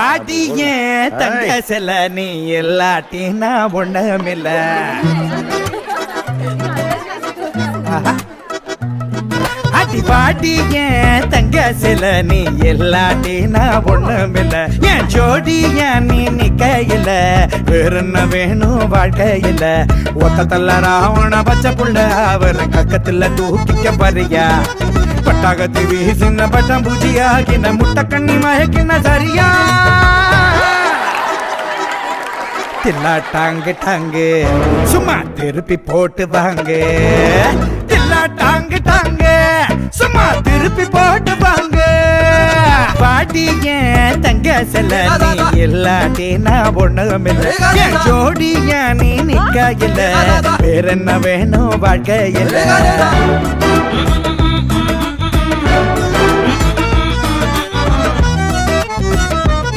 வாடிய தங்க செல நீ எல்லாட்டினா ஒண்ணுமில்ல. அடி வாடிய தங்க செல நீ எல்லாட்டினா ஒண்ணுமில்ல. என் ஜோடிய நீ நிக்கையில வேறுன்ன வேணும் வாழ்க்கையில. ஒத்த தள்ள ராவண பச்சை புள்ள அவர் கக்கத்துல தூக்கிக்க பறியா. பட்டாகத்து வீசின பட்டம் பூஜியாகின முட்டை கண்ணி மயக்கின சரியா. தில்லா டாங்கு டாங்கு சும்மா திருப்பி போட்டு வாங்க. தில்லா டாங்கு டாங்கு சும்மா திருப்பி போட்டு வாங்க. பாட்டிய தங்க செல்ல நீ இல்லாட்டி நான் ஒண்ணுமில்ல. என் ஜோடிய நீ நிக்கையில வேற என்ன வேணும் வாழ்க்கையில.